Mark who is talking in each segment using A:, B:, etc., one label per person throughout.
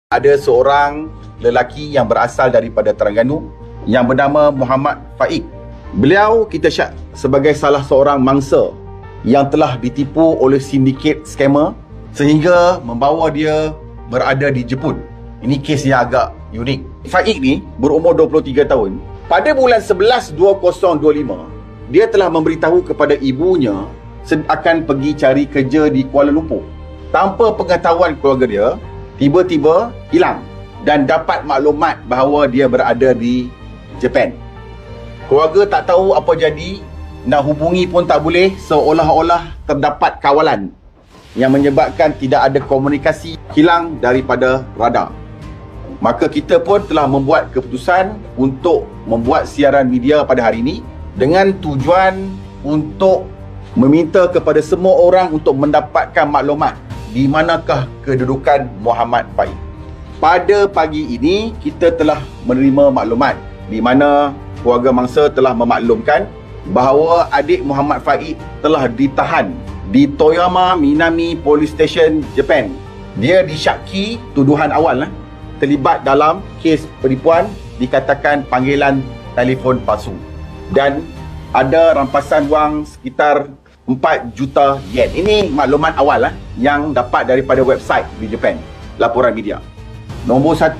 A: Ada seorang lelaki yang berasal daripada Terengganu yang bernama Muhammad Faik. Beliau kita syak sebagai salah seorang mangsa yang telah ditipu oleh sindiket scammer sehingga membawa dia berada di Jepun. Ini kes yang agak unik. Faik ni berumur 23 tahun. Pada bulan 11 2025, dia telah memberitahu kepada ibunya akan pergi cari kerja di Kuala Lumpur. Tanpa pengetahuan keluarga dia, tiba-tiba hilang dan dapat maklumat bahawa dia berada di Jepun. Keluarga tak tahu apa jadi, nak hubungi pun tak boleh, seolah-olah terdapat kawalan yang menyebabkan tidak ada komunikasi, hilang daripada radar. Maka kita pun telah membuat keputusan untuk membuat siaran media pada hari ini dengan tujuan untuk meminta kepada semua orang untuk mendapatkan maklumat di manakah kedudukan Muhammad Faik. Pada pagi ini kita telah menerima maklumat di mana keluarga mangsa telah memaklumkan bahawa adik Muhammad Faik telah ditahan di Toyama Minami Police Station, Jepun. Dia disyaki tuduhan awal terlibat dalam kes penipuan, dikatakan panggilan telefon palsu, dan ada rampasan wang sekitar 4 juta yen. Ini maklumat awal yang dapat daripada website di Jepun, laporan media. Nombor 1,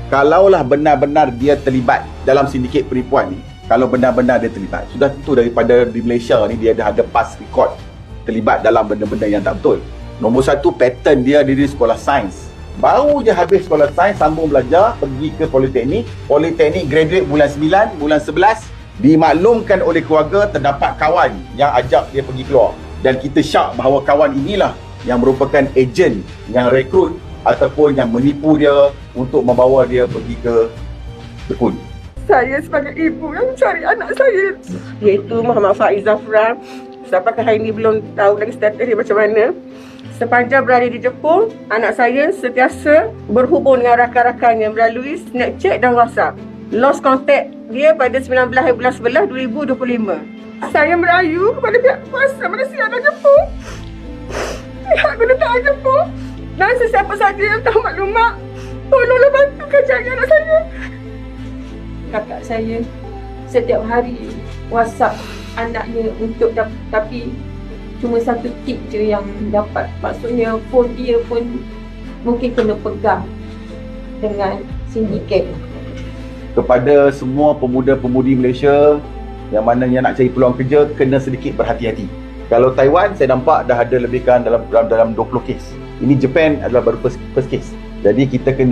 A: kalaulah benar-benar dia terlibat dalam sindiket penipuan ni, kalau benar-benar dia terlibat, sudah tentu daripada di Malaysia ni dia dah ada past record terlibat dalam benda-benda yang tak betul. Nombor 1, pattern dia di sekolah sains. Baru je habis sekolah sains, sambung belajar, pergi ke politeknik. Politeknik graduate bulan 9, bulan 11, dimaklumkan oleh keluarga terdapat kawan yang ajak dia pergi keluar, dan kita syak bahawa kawan inilah yang merupakan ejen yang rekrut ataupun yang menipu dia untuk membawa dia pergi ke Jepun.
B: Saya sebagai ibu yang mencari anak saya, iaitu Muhammad Faik Zafran, sampai hari ini belum tahu lagi status dia macam mana. Sepanjang berada di Jepun, anak saya sentiasa berhubung dengan rakan-rakannya melalui Snapchat dan WhatsApp. Lost contact dia pada 19 bulan 11 2025. Saya merayu kepada pihak kuasa Malaysia dan Jepun, pihak kedutaan Jepun dan sesiapa saja yang tahu maklumat, tolonglah bantukan cari anak saya.
C: Kakak saya setiap hari WhatsApp anaknya untuk tapi cuma satu tip je yang dapat. Maksudnya phone dia pun mungkin kena pegang dengan sindiket.
A: Kepada semua pemuda-pemudi Malaysia yang mana yang nak cari peluang kerja, kena sedikit berhati-hati. Kalau Taiwan, saya nampak dah ada lebih kurang dalam 20 kes. Ini Jepun adalah baru first case. Jadi kita kena